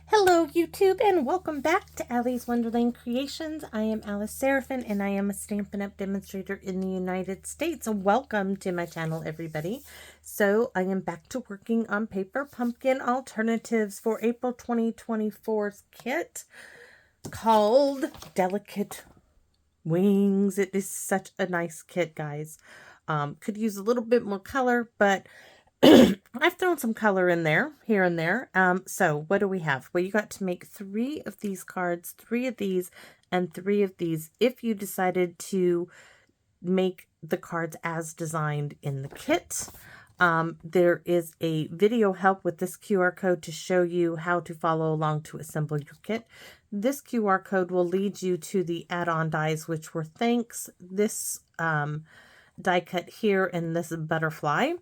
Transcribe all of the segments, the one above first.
Hello YouTube and welcome back to Allie's Wonderland Creations. I am Alice Seraphin and I am a Stampin' Up! Demonstrator in the United States. Welcome to my channel everybody. So I am back to working on Paper Pumpkin Alternatives for April 2024's kit called Delicate Wings. It is such a nice kit, guys. Could use a little bit more color, but I've thrown some color in there, here and there. So what do we have? Well, you got to make 3 of these cards, 3 of these, and 3 of these if you decided to make the cards as designed in the kit. There is a video help with this QR code to show you how to follow along to assemble your kit. This QR code will lead you to the add-on dies, which were thanks, this die cut here, and this butterfly,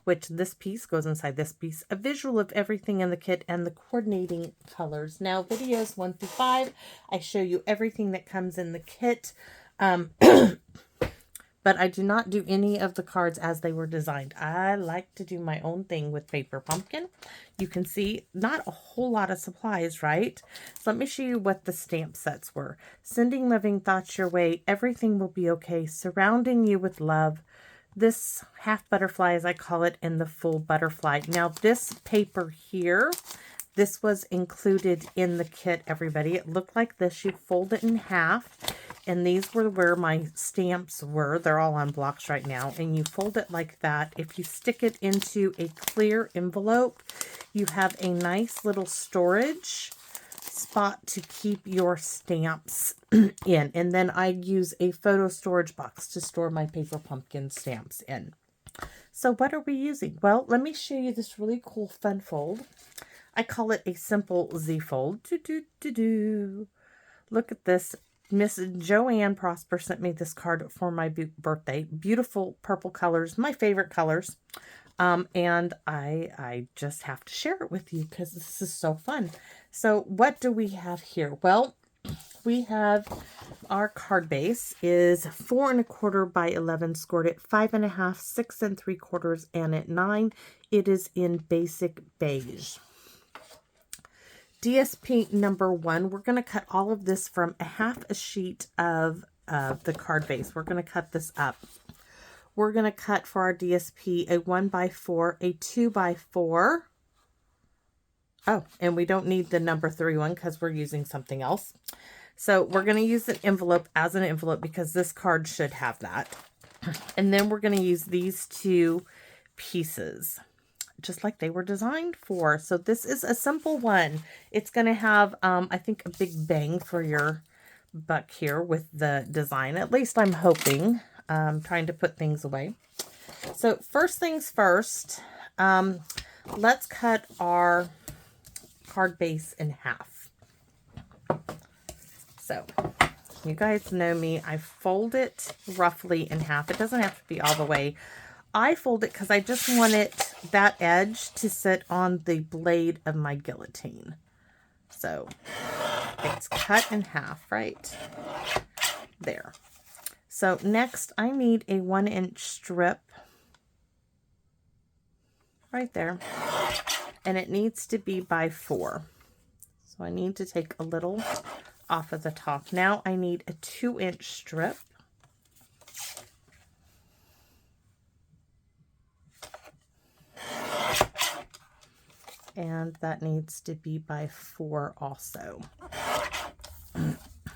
which this piece goes inside this piece, a visual of everything in the kit and the coordinating colors. Now, videos 1 through 5, I show you everything that comes in the kit, but I do not do any of the cards as they were designed. I like to do my own thing with Paper Pumpkin. You can see not a whole lot of supplies, right? So let me show you what the stamp sets were. Sending loving thoughts your way, everything will be okay, surrounding you with love, this half butterfly, as I call it, and the full butterfly. Now, this paper here, this was included in the kit, everybody. It looked like this. You fold it in half, and these were where my stamps were. They're all on blocks right now, and you fold it like that. If you stick it into a clear envelope, you have a nice little storage spot to keep your stamps in. And then I use a photo storage box to store my Paper Pumpkin stamps in. So what are we using? Well, let me show you this really cool fun fold. I call it a simple Z fold. Look at this. Miss Joanne Prosper sent me this card for my birthday. Beautiful purple colors, my favorite colors. And I just have to share it with you because this is so fun. So what do we have here? Well, we have our card base is 4 1/4 by 11, scored at 5 1/2, 6 3/4, and at 9. It is in basic beige. DSP number 1, we're going to cut all of this from a half a sheet of the card base. We're going to cut this up. We're going to cut for our DSP a 1x4, a 2x4. Oh, and we don't need the number 3 one because we're using something else. So we're going to use an envelope as an envelope because this card should have that. And then we're going to use these 2 pieces, just like they were designed for. So this is a simple one. It's going to have, I think, a big bang for your buck here with the design. At least I'm hoping. Trying to put things away. So first things first, let's cut our card base in half. So you guys know me, I fold it roughly in half. It doesn't have to be all the way. I fold it because I just want it, that edge, to sit on the blade of my guillotine. So it's cut in half right there. So next I need a 1-inch strip right there, and it needs to be by 4. So I need to take a little off of the top. Now I need a 2-inch strip. And that needs to be by 4 also.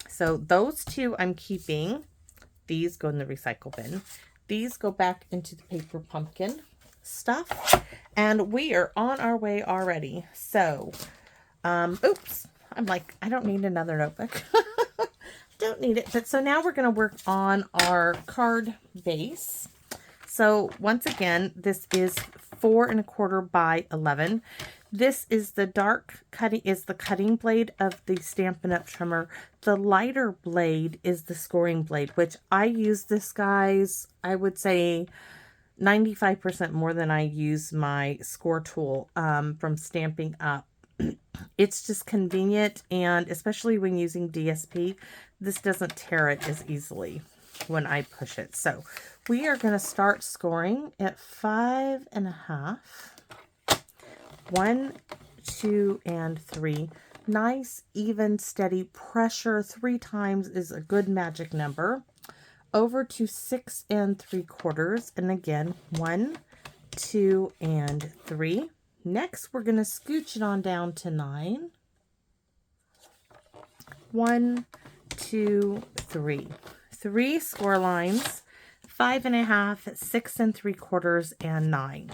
So those 2 I'm keeping. These go in the recycle bin. These go back into the Paper Pumpkin stuff. And we are on our way already. So, oops. I'm like, I don't need another notebook. Don't need it. But so now we're going to work on our card base. So once again, this is 4 1/4 by 11. This is the cutting blade of the Stampin' Up! Trimmer. The lighter blade is the scoring blade, which I use this, guys, I would say 95% more than I use my score tool from Stampin' Up! It's just convenient, and especially when using DSP, this doesn't tear it as easily when I push it. So we are going to start scoring at 5 1/2. 1, 2, and 3. Nice, even, steady pressure. 3 times is a good magic number. Over to 6 3/4, and again 1, 2, and 3. Next, we're going to scooch it on down to 9. 1, 2, 3. 3 score lines, 5 1/2, 6 3/4, and 9.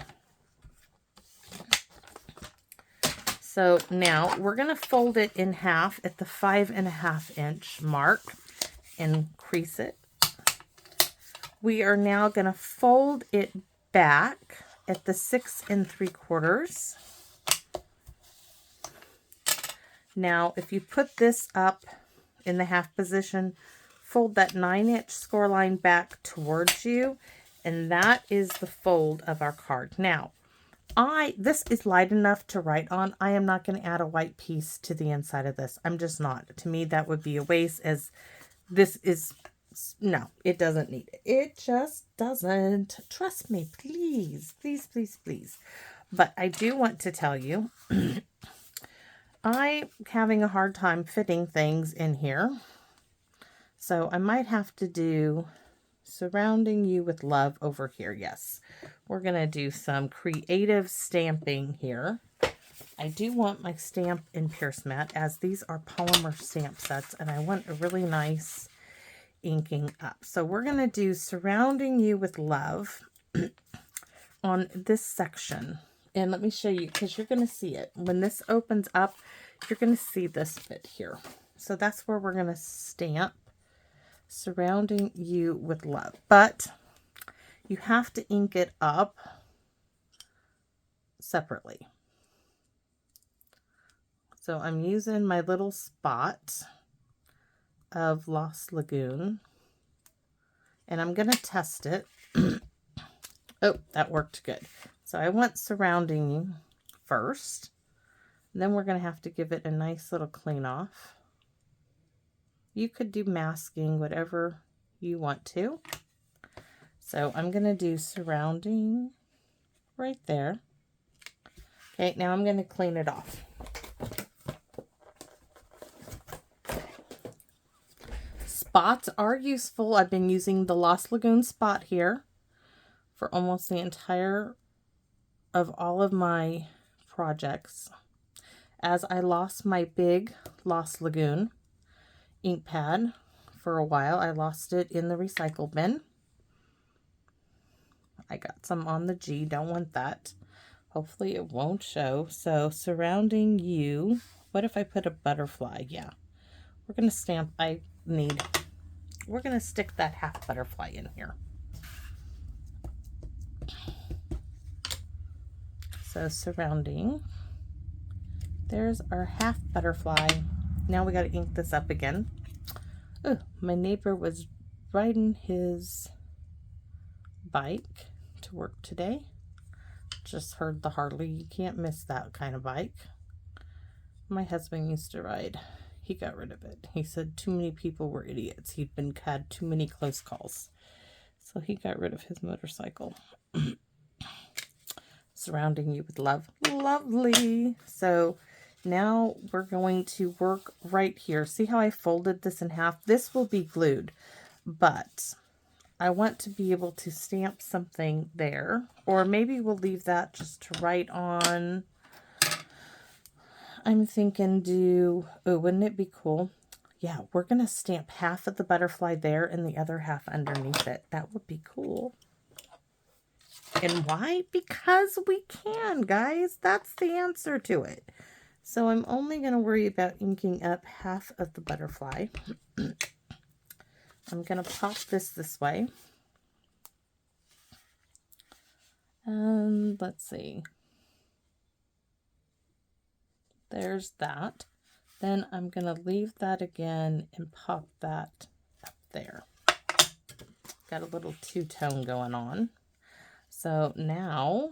So now we're going to fold it in half at the 5 1/2 inch mark and crease it. We are now going to fold it back at the 6 3/4. Now, if you put this up in the half position, fold that 9-inch score line back towards you, and that is the fold of our card. Now, this is light enough to write on. I am not going to add a white piece to the inside of this. I'm just not. To me, that would be a waste, as this is, no, it doesn't need it. It just doesn't. Trust me, please, please, please, please. But I do want to tell you, I'm having a hard time fitting things in here. So I might have to do Surrounding You with Love over here. Yes, we're going to do some creative stamping here. I do want my stamp and pierce mat, as these are polymer stamp sets, and I want a really nice inking up. So we're going to do Surrounding You with Love on this section. And let me show you, because you're going to see it. When this opens up, you're going to see this bit here. So that's where we're going to stamp Surrounding You with Love. But you have to ink it up separately. So I'm using my little spot of Lost Lagoon, and I'm going to test it. Oh, that worked good. So I want Surrounding You first. And then we're going to have to give it a nice little clean off. You could do masking, whatever you want to. So I'm going to do Surrounding right there. Okay, now I'm going to clean it off. Spots are useful. I've been using the Lost Lagoon spot here for almost the entire of all of my projects. As I lost my big Lost Lagoon ink pad for a while, I lost it in the recycle bin. I got some on the G, don't want that. Hopefully it won't show. So Surrounding You, what if I put a butterfly? Yeah, we're going to stamp, we're going to stick that half butterfly in here. So Surrounding, there's our half butterfly. Now we got to ink this up again. Oh, my neighbor was riding his bike to work today. Just heard the Harley. You can't miss that kind of bike. My husband used to ride. He got rid of it. He said too many people were idiots. Had too many close calls. So he got rid of his motorcycle. Surrounding You with Love. Lovely. So now we're going to work right here. See how I folded this in half? This will be glued, but I want to be able to stamp something there, or maybe we'll leave that just to write on. I'm thinking wouldn't it be cool? Yeah, we're going to stamp half of the butterfly there and the other half underneath it. That would be cool. And why? Because we can, guys. That's the answer to it. So I'm only going to worry about inking up half of the butterfly. I'm going to pop this way. And let's see. There's that. Then I'm going to leave that again and pop that up there. Got a little two-tone going on. So now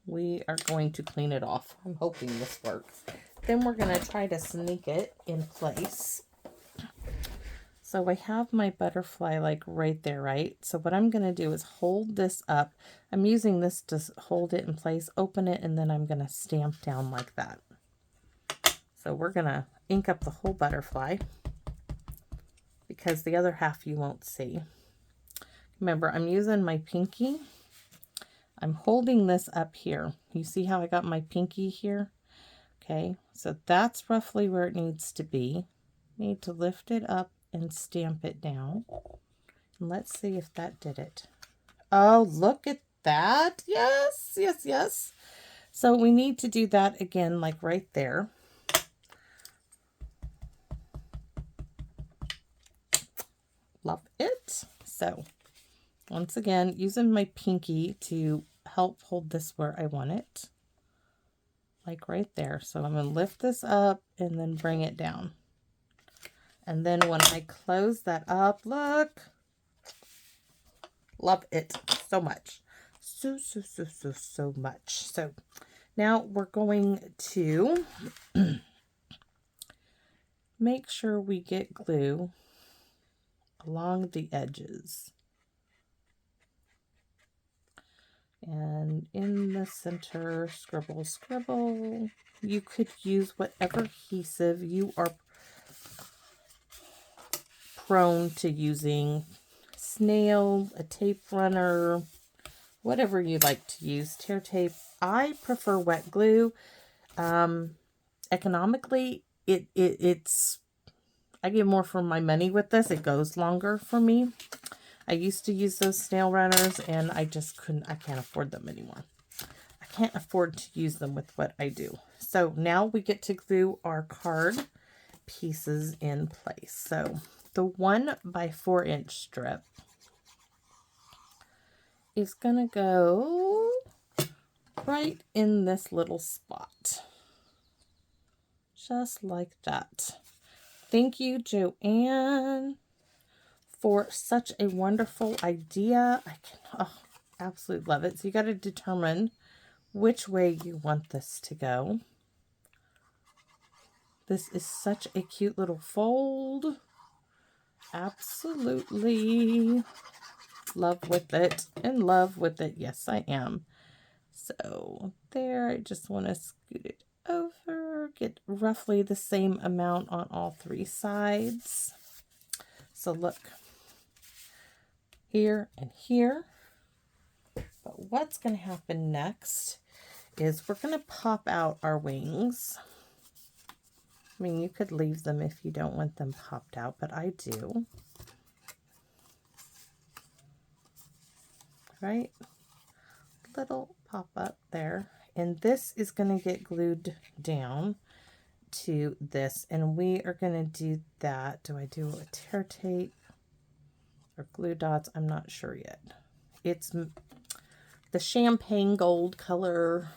we are going to clean it off. I'm hoping this works. Then we're going to try to sneak it in place. So I have my butterfly like right there, right? So what I'm going to do is hold this up. I'm using this to hold it in place, open it, and then I'm going to stamp down like that. So we're going to ink up the whole butterfly because the other half you won't see. Remember, I'm using my pinky. I'm holding this up here. You see how I got my pinky here? Okay, so that's roughly where it needs to be. Need to lift it up and stamp it down. And let's see if that did it. Oh, look at that. Yes, yes, yes. So we need to do that again, like right there. Love it. So once again, using my pinky to help hold this where I want it. Like right there. So I'm going to lift this up and then bring it down. And then when I close that up, look. Love it so much. So much. So now we're going to make sure we get glue along the edges. And in the center, scribble, scribble. You could use whatever adhesive you are prone to using. Snail, a tape runner, whatever you like to use. Tear tape. I prefer wet glue. Economically, it's I get more for my money with this. It goes longer for me. I used to use those snail runners and I just couldn't, I can't afford them anymore. I can't afford to use them with what I do. So now we get to glue our card pieces in place. So the 1 by 4 inch strip is going to go right in this little spot. Just like that. Thank you, Joanne, for such a wonderful idea. I can absolutely love it. So you got to determine which way you want this to go. This is such a cute little fold. Absolutely love with it. In love with it. Yes, I am. So there, I just want to scoot it over. Get roughly the same amount on all 3 sides. So look. Here and here. But what's going to happen next is we're going to pop out our wings. I mean, you could leave them if you don't want them popped out, but I do. Right? Little pop up there. And this is going to get glued down to this. And we are going to do that. Do I do a tear tape or glue dots? I'm not sure yet. It's the champagne gold color.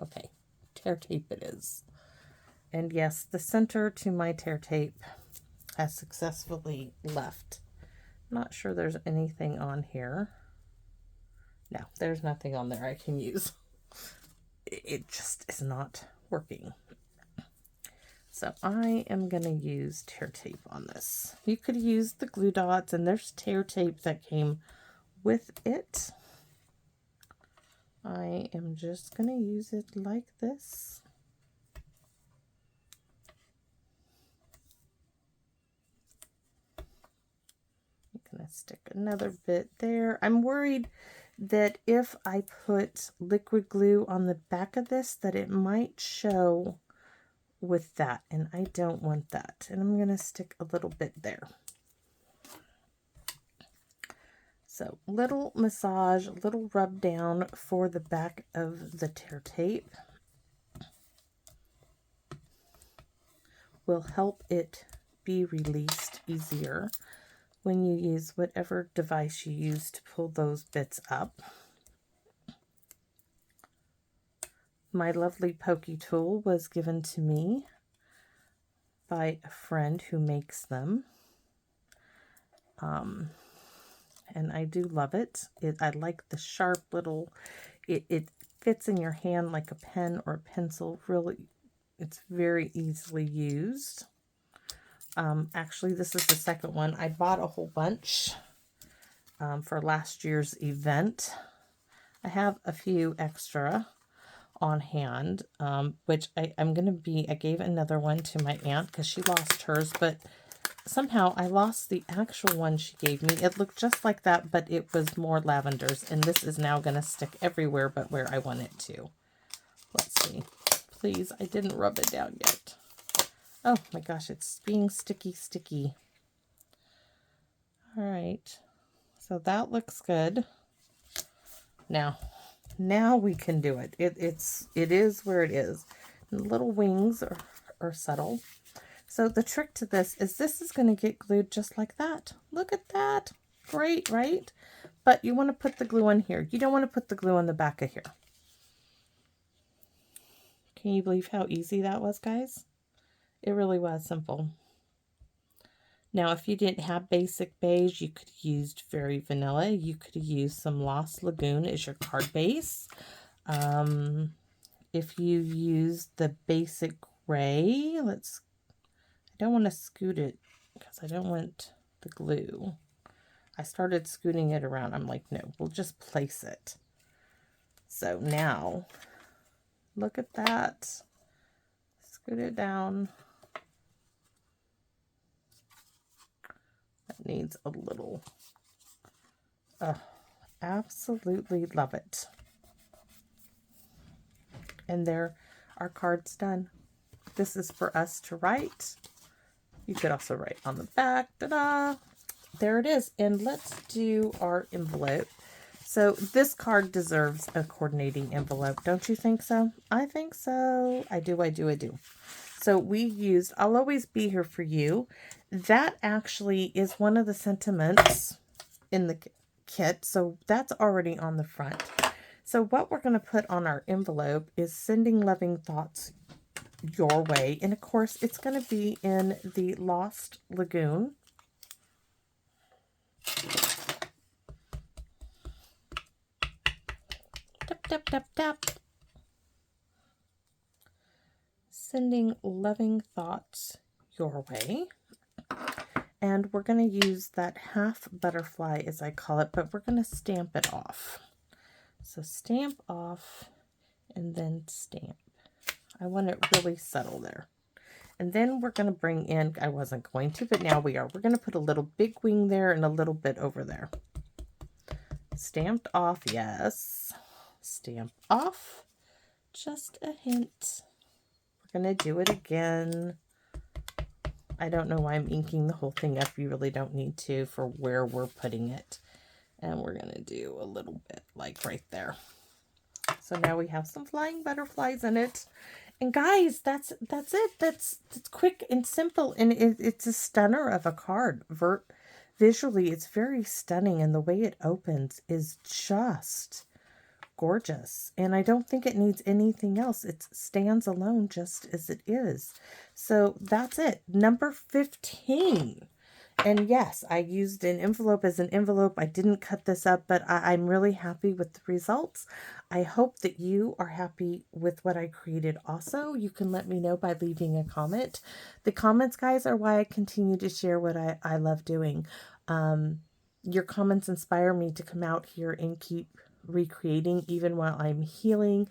Okay, tear tape it is. And yes, the center to my tear tape has successfully left. Not sure there's anything on here. No, there's nothing on there I can use. It just is not working. So I am going to use tear tape on this. You could use the glue dots, and there's tear tape that came with it. I am just going to use it like this. I'm going to stick another bit there. I'm worried that if I put liquid glue on the back of this, that it might show with that, and I don't want that. And I'm going to stick a little bit there. So little massage, little rub down for the back of the tear tape will help it be released easier when you use whatever device you use to pull those bits up. My lovely pokey tool was given to me by a friend who makes them. And I do love it. I like the sharp little, it fits in your hand like a pen or a pencil. Really, it's very easily used. Actually, this is the second one. I bought a whole bunch for last year's event. I have a few extra. on hand, which I'm going to be, I gave another one to my aunt because she lost hers, but somehow I lost the actual one she gave me. It looked just like that, but it was more lavenders, and this is now going to stick everywhere but where I want it to. Let's see. Please, I didn't rub it down yet. Oh my gosh, it's being sticky. All right, so that looks good. Now we can do it. It is where it is. And the little wings are subtle. So the trick to this is going to get glued just like that. Look at that. Great, right? But you want to put the glue on here. You don't want to put the glue on the back of here. Can you believe how easy that was, guys? It really was simple. Now, if you didn't have basic beige, you could have used Fairy Vanilla. You could have used some Lost Lagoon as your card base. If you used the basic gray, I don't want to scoot it because I don't want the glue. I started scooting it around. I'm like, no, we'll just place it. So now, look at that. Scoot it down. That needs a little. Absolutely love it. And there, our card's done. This is for us to write. You could also write on the back. Ta-da! There it is. And let's do our envelope. So this card deserves a coordinating envelope. Don't you think so? I think so. I do. So we used I'll Always Be Here For You. That actually is one of the sentiments in the kit. So that's already on the front. So what we're going to put on our envelope is Sending Loving Thoughts Your Way. And of course, it's going to be in the Lost Lagoon. Tap, tap, tap, tap. Sending loving thoughts your way. And we're going to use that half butterfly, as I call it, but we're going to stamp it off. So stamp off and then stamp. I want it really subtle there. And then we're going to bring in, I wasn't going to, but now we are. We're going to put a little big wing there and a little bit over there. Stamped off, yes. Stamp off. Just a hint. We're going to do it again. I don't know why I'm inking the whole thing up. You really don't need to for where we're putting it. And we're going to do a little bit like right there. So now we have some flying butterflies in it. And guys, that's it. That's quick and simple. And it's a stunner of a card. Visually, it's very stunning. And the way it opens is just gorgeous. And I don't think it needs anything else. It stands alone just as it is. So that's it. Number 15. And yes, I used an envelope as an envelope. I didn't cut this up, but I'm really happy with the results. I hope that you are happy with what I created also. You can let me know by leaving a comment. The comments, guys, are why I continue to share what I love doing. Your comments inspire me to come out here and keep recreating even while I'm healing.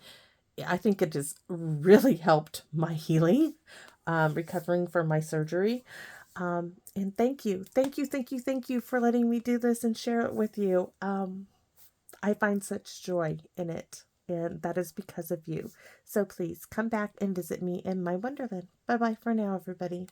I think it has really helped my healing, recovering from my surgery. And thank you for letting me do this and share it with you. I find such joy in it, and that is because of you. So please come back and visit me in my wonderland. Bye-bye for now, everybody.